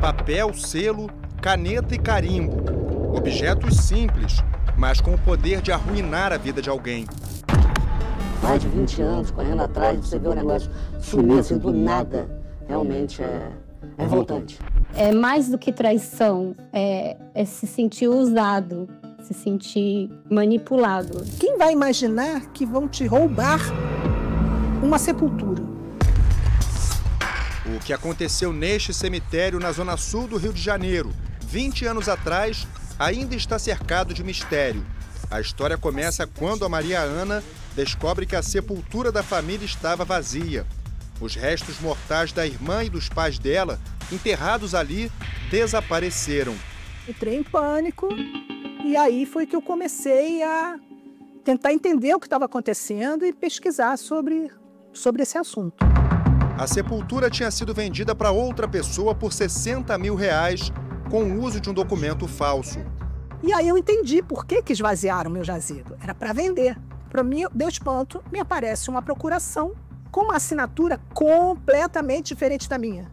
papel, selo, caneta e carimbo. Objetos simples, mas com o poder de arruinar a vida de alguém. Mais de 20 anos correndo atrás, você vê o negócio sumir assim do nada. Realmente é revoltante. É mais do que traição, é se sentir usado, se sentir manipulado. Quem vai imaginar que vão te roubar uma sepultura? O que aconteceu neste cemitério na zona sul do Rio de Janeiro, 20 anos atrás, ainda está cercado de mistério. A história começa quando a Maria Ana descobre que a sepultura da família estava vazia. Os restos mortais da irmã e dos pais dela, enterrados ali, desapareceram. Entrei em pânico e aí foi que eu comecei a tentar entender o que estava acontecendo e pesquisar sobre esse assunto. A sepultura tinha sido vendida para outra pessoa por R$60 mil com o uso de um documento falso. E aí eu entendi por que esvaziaram o meu jazigo. Era para vender. Para mim, deu espanto, me aparece uma procuração com uma assinatura completamente diferente da minha.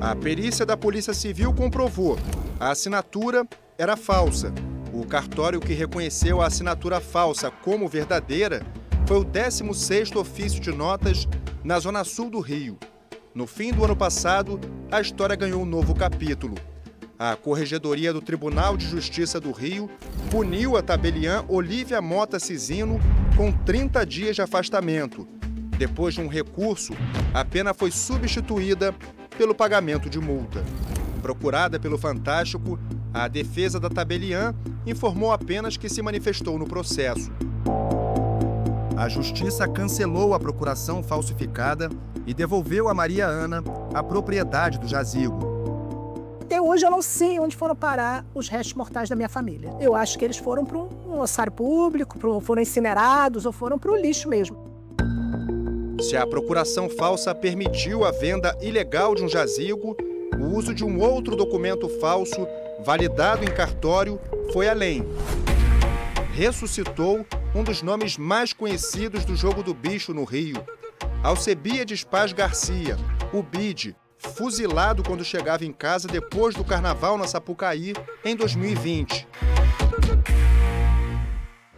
A perícia da Polícia Civil comprovou. A assinatura era falsa. O cartório que reconheceu a assinatura falsa como verdadeira foi o 16º ofício de notas na zona sul do Rio. No fim do ano passado, a história ganhou um novo capítulo. A Corregedoria do Tribunal de Justiça do Rio puniu a tabeliã Olívia Mota Cisino com 30 dias de afastamento. Depois de um recurso, a pena foi substituída pelo pagamento de multa. Procurada pelo Fantástico, a defesa da tabeliã informou apenas que se manifestou no processo. A Justiça cancelou a procuração falsificada e devolveu a Maria Ana a propriedade do jazigo. Até hoje eu não sei onde foram parar os restos mortais da minha família. Eu acho que eles foram para um ossário público, foram incinerados ou foram para o lixo mesmo. Se a procuração falsa permitiu a venda ilegal de um jazigo, o uso de um outro documento falso, validado em cartório, foi além. Ressuscitou um dos nomes mais conhecidos do jogo do bicho no Rio. Alcebiades Paz Garcia, o Bide, fuzilado quando chegava em casa depois do carnaval na Sapucaí, em 2020.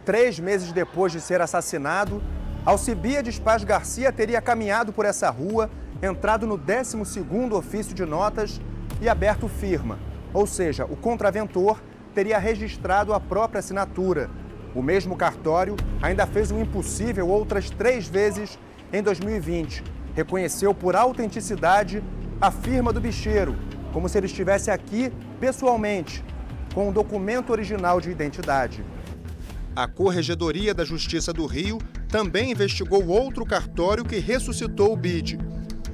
3 meses depois de ser assassinado, Alcebiades Paz Garcia teria caminhado por essa rua, entrado no 12º ofício de notas e aberto firma. Ou seja, o contraventor teria registrado a própria assinatura. O mesmo cartório ainda fez o impossível outras 3 vezes em 2020. Reconheceu por autenticidade a firma do bicheiro, como se ele estivesse aqui pessoalmente, com um documento original de identidade. A Corregedoria da Justiça do Rio também investigou outro cartório que ressuscitou o BID,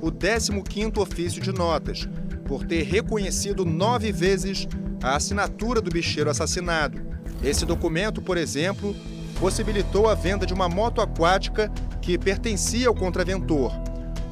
o 15º ofício de notas, por ter reconhecido 9 vezes a assinatura do bicheiro assassinado. Esse documento, por exemplo, possibilitou a venda de uma moto aquática que pertencia ao contraventor.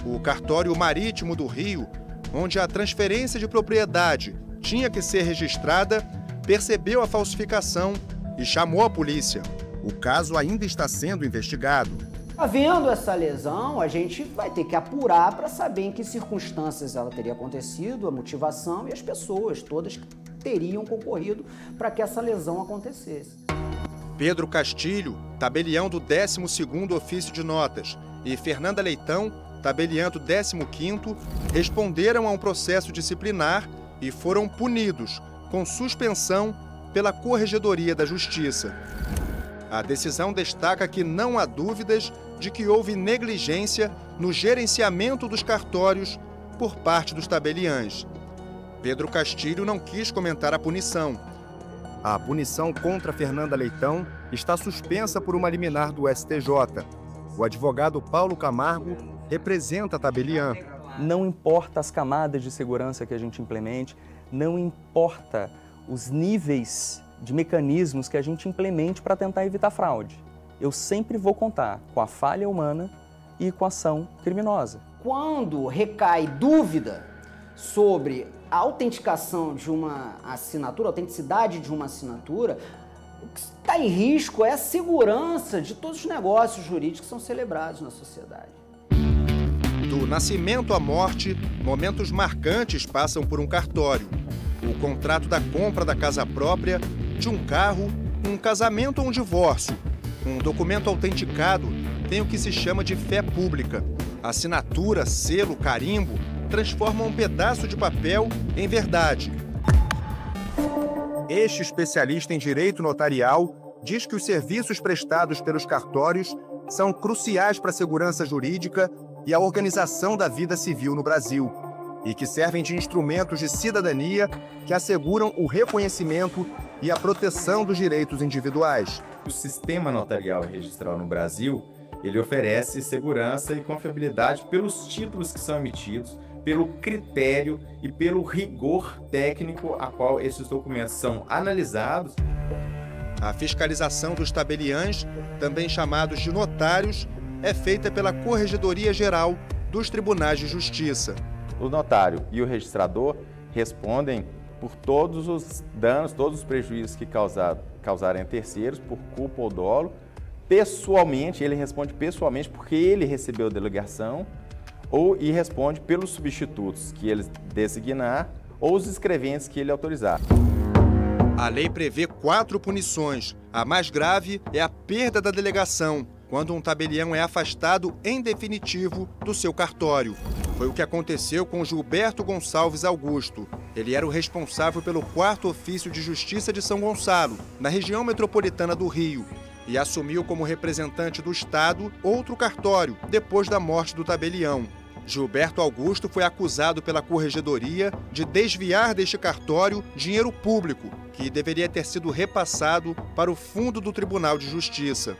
O cartório marítimo do Rio, onde a transferência de propriedade tinha que ser registrada, percebeu a falsificação e chamou a polícia. O caso ainda está sendo investigado. Havendo essa lesão, a gente vai ter que apurar para saber em que circunstâncias ela teria acontecido, a motivação e as pessoas todas que teriam concorrido para que essa lesão acontecesse. Pedro Castilho, tabelião do 12º ofício de notas, e Fernanda Leitão, tabelião do 15º, responderam a um processo disciplinar e foram punidos com suspensão pela Corregedoria da Justiça. A decisão destaca que não há dúvidas de que houve negligência no gerenciamento dos cartórios por parte dos tabeliães. Pedro Castilho não quis comentar a punição. A punição contra Fernanda Leitão está suspensa por uma liminar do STJ. O advogado Paulo Camargo representa a tabeliã. Não importa as camadas de segurança que a gente implemente, não importa os níveis de mecanismos que a gente implemente para tentar evitar fraude. Eu sempre vou contar com a falha humana e com a ação criminosa. Quando recai dúvida sobre a autenticação de uma assinatura, a autenticidade de uma assinatura, o que está em risco é a segurança de todos os negócios jurídicos que são celebrados na sociedade. Do nascimento à morte, momentos marcantes passam por um cartório. O contrato da compra da casa própria, de um carro, um casamento ou um divórcio. Um documento autenticado tem o que se chama de fé pública. Assinatura, selo, carimbo transformam um pedaço de papel em verdade. Este especialista em direito notarial diz que os serviços prestados pelos cartórios são cruciais para a segurança jurídica e a organização da vida civil no Brasil, e que servem de instrumentos de cidadania que asseguram o reconhecimento e a proteção dos direitos individuais. O sistema notarial e registral no Brasil, ele oferece segurança e confiabilidade pelos títulos que são emitidos, pelo critério e pelo rigor técnico a qual esses documentos são analisados. A fiscalização dos tabeliães, também chamados de notários, é feita pela Corregedoria Geral dos Tribunais de Justiça. O notário e o registrador respondem por todos os danos, todos os prejuízos que causarem a terceiros, por culpa ou dolo. Pessoalmente, ele responde pessoalmente porque ele recebeu a delegação e responde pelos substitutos que ele designar ou os escreventes que ele autorizar. A lei prevê 4 punições. A mais grave é a perda da delegação, quando um tabelião é afastado em definitivo do seu cartório. Foi o que aconteceu com Gilberto Gonçalves Augusto. Ele era o responsável pelo 4º Ofício de Justiça de São Gonçalo, na região metropolitana do Rio, e assumiu como representante do Estado outro cartório, depois da morte do tabelião. Gilberto Augusto foi acusado pela Corregedoria de desviar deste cartório dinheiro público, que deveria ter sido repassado para o fundo do Tribunal de Justiça.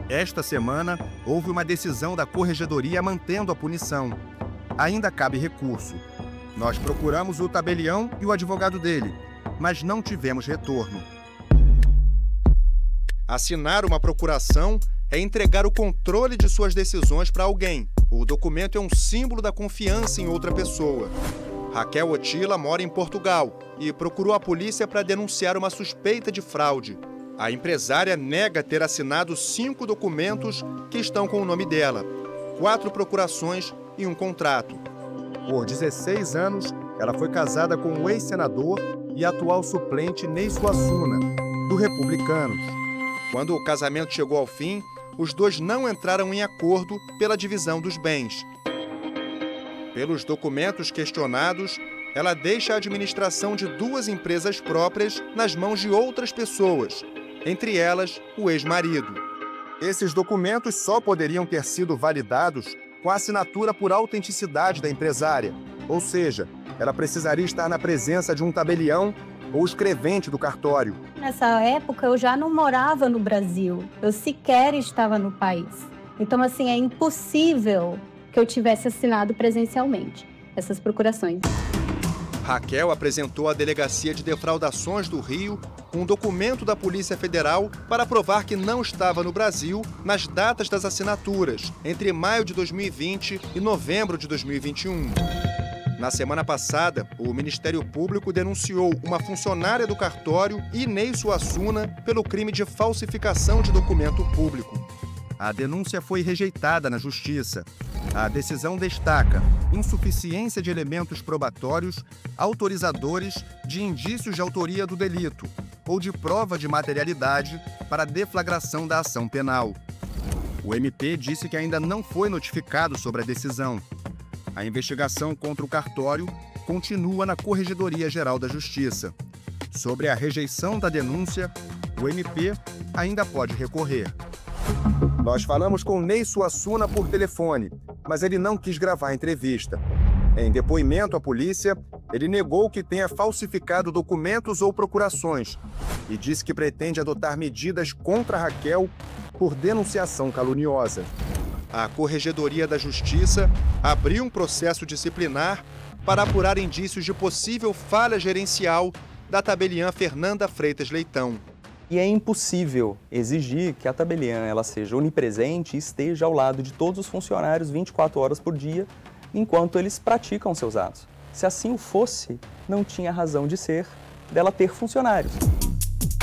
Esta semana, houve uma decisão da Corregedoria mantendo a punição. Ainda cabe recurso. Nós procuramos o tabelião e o advogado dele, mas não tivemos retorno. Assinar uma procuração é entregar o controle de suas decisões para alguém. O documento é um símbolo da confiança em outra pessoa. Raquel Otila mora em Portugal e procurou a polícia para denunciar uma suspeita de fraude. A empresária nega ter assinado 5 documentos que estão com o nome dela, 4 procurações e um contrato. Por 16 anos, ela foi casada com o ex-senador e atual suplente Ney Suassuna, do Republicanos. Quando o casamento chegou ao fim, os dois não entraram em acordo pela divisão dos bens. Pelos documentos questionados, ela deixa a administração de 2 empresas próprias nas mãos de outras pessoas, entre elas o ex-marido. Esses documentos só poderiam ter sido validados com a assinatura por autenticidade da empresária, ou seja, ela precisaria estar na presença de um tabelião ou escrevente do cartório. Nessa época, eu já não morava no Brasil, eu sequer estava no país. Então, assim, é impossível que eu tivesse assinado presencialmente essas procurações. Raquel apresentou à Delegacia de Defraudações do Rio um documento da Polícia Federal para provar que não estava no Brasil nas datas das assinaturas, entre maio de 2020 e novembro de 2021. Na semana passada, o Ministério Público denunciou uma funcionária do cartório, Ney Suassuna, pelo crime de falsificação de documento público. A denúncia foi rejeitada na Justiça. A decisão destaca insuficiência de elementos probatórios autorizadores de indícios de autoria do delito ou de prova de materialidade para deflagração da ação penal. O MP disse que ainda não foi notificado sobre a decisão. A investigação contra o cartório continua na Corregedoria Geral da Justiça. Sobre a rejeição da denúncia, o MP ainda pode recorrer. Nós falamos com Ney Suassuna por telefone, mas ele não quis gravar a entrevista. Em depoimento à polícia, ele negou que tenha falsificado documentos ou procurações e disse que pretende adotar medidas contra Raquel por denunciação caluniosa. A Corregedoria da Justiça abriu um processo disciplinar para apurar indícios de possível falha gerencial da tabeliã Fernanda Freitas Leitão. E é impossível exigir que a tabeliã ela seja onipresente e esteja ao lado de todos os funcionários 24 horas por dia, enquanto eles praticam seus atos. Se assim o fosse, não tinha razão de ser dela ter funcionários.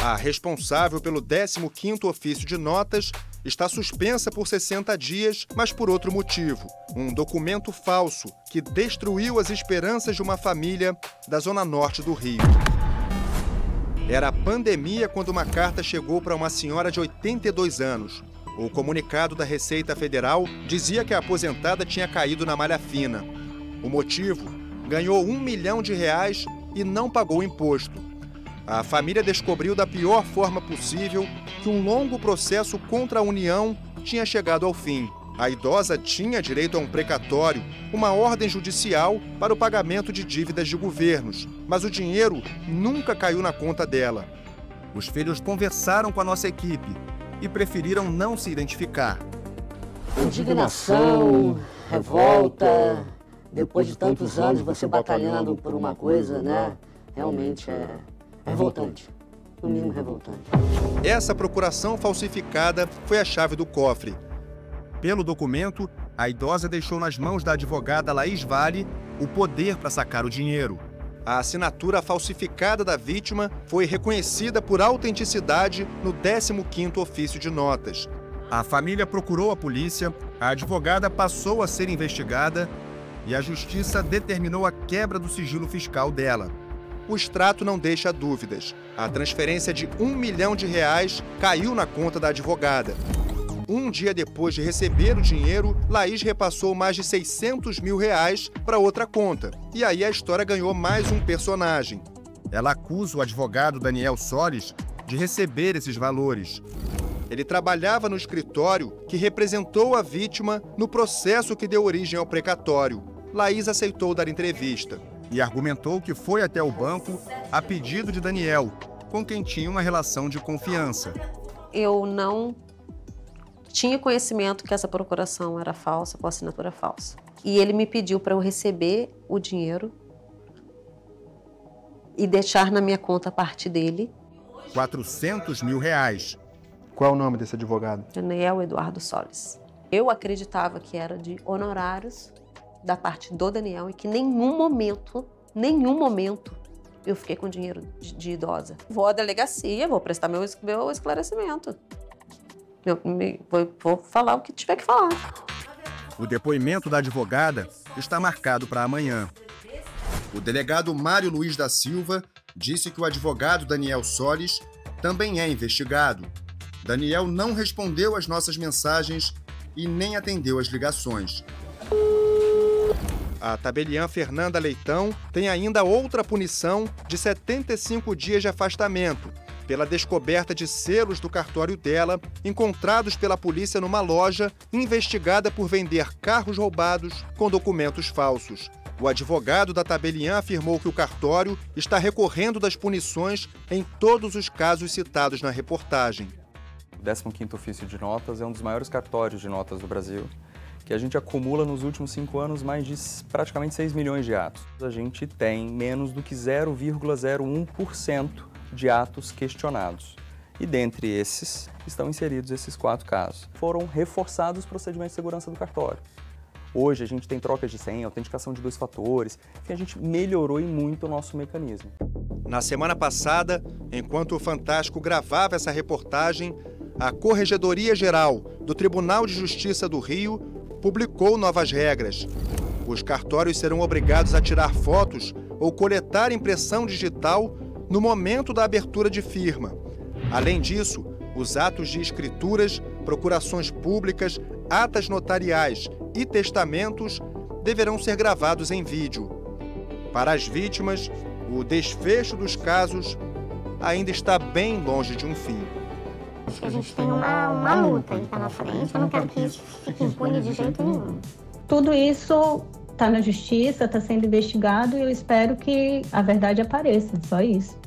A responsável pelo 15º Ofício de Notas está suspensa por 60 dias, mas por outro motivo. um documento falso que destruiu as esperanças de uma família da zona norte do Rio. Era a pandemia quando uma carta chegou para uma senhora de 82 anos. O comunicado da Receita Federal dizia que a aposentada tinha caído na malha fina. O motivo? Ganhou R$1 milhão e não pagou imposto. A família descobriu da pior forma possível que um longo processo contra a União tinha chegado ao fim. A idosa tinha direito a um precatório, uma ordem judicial para o pagamento de dívidas de governos, mas o dinheiro nunca caiu na conta dela. Os filhos conversaram com a nossa equipe e preferiram não se identificar. Indignação, revolta, depois de tantos anos você batalhando por uma coisa, né? Realmente é revoltante, no mínimo revoltante. Essa procuração falsificada foi a chave do cofre. Pelo documento, a idosa deixou nas mãos da advogada Laís Vale o poder para sacar o dinheiro. A assinatura falsificada da vítima foi reconhecida por autenticidade no 15º ofício de notas. A família procurou a polícia, a advogada passou a ser investigada e a justiça determinou a quebra do sigilo fiscal dela. O extrato não deixa dúvidas. A transferência de R$1 milhão caiu na conta da advogada. Um dia depois de receber o dinheiro, Laís repassou mais de R$600 mil para outra conta. E aí a história ganhou mais um personagem. Ela acusa o advogado Daniel Solis de receber esses valores. Ele trabalhava no escritório que representou a vítima no processo que deu origem ao precatório. Laís aceitou dar entrevista e argumentou que foi até o banco a pedido de Daniel, com quem tinha uma relação de confiança. Eu não tinha conhecimento que essa procuração era falsa, com assinatura falsa. E ele me pediu para eu receber o dinheiro e deixar na minha conta a parte dele. R$400 mil. Qual é o nome desse advogado? Daniel Eduardo Solis. Eu acreditava que era de honorários da parte do Daniel e que em nenhum momento, eu fiquei com dinheiro de idosa. Vou à delegacia, vou prestar meu esclarecimento. Vou falar o que tiver que falar. O depoimento da advogada está marcado para amanhã. O delegado Mário Luiz da Silva disse que o advogado Daniel Solis também é investigado. Daniel não respondeu às nossas mensagens e nem atendeu às ligações. A tabeliã Fernanda Leitão tem ainda outra punição de 75 dias de afastamento, pela descoberta de selos do cartório dela, encontrados pela polícia numa loja investigada por vender carros roubados com documentos falsos. O advogado da tabeliã afirmou que o cartório está recorrendo das punições em todos os casos citados na reportagem. O 15º ofício de notas é um dos maiores cartórios de notas do Brasil, que a gente acumula nos últimos 5 anos mais de praticamente 6 milhões de atos. A gente tem menos do que 0,01% de atos questionados. E dentre esses estão inseridos esses 4 casos. Foram reforçados os procedimentos de segurança do cartório. Hoje a gente tem trocas de senha, autenticação de 2 fatores, enfim, a gente melhorou muito o nosso mecanismo. Na semana passada, enquanto o Fantástico gravava essa reportagem, a Corregedoria Geral do Tribunal de Justiça do Rio publicou novas regras. Os cartórios serão obrigados a tirar fotos ou coletar impressão digital no momento da abertura de firma. Além disso, os atos de escrituras, procurações públicas, atas notariais e testamentos deverão ser gravados em vídeo. Para as vítimas, o desfecho dos casos ainda está bem longe de um fim. Acho que a gente tem uma luta aí pela frente, eu não quero que isso fique impune de jeito nenhum. Tudo isso está na justiça, está sendo investigado e eu espero que a verdade apareça, só isso.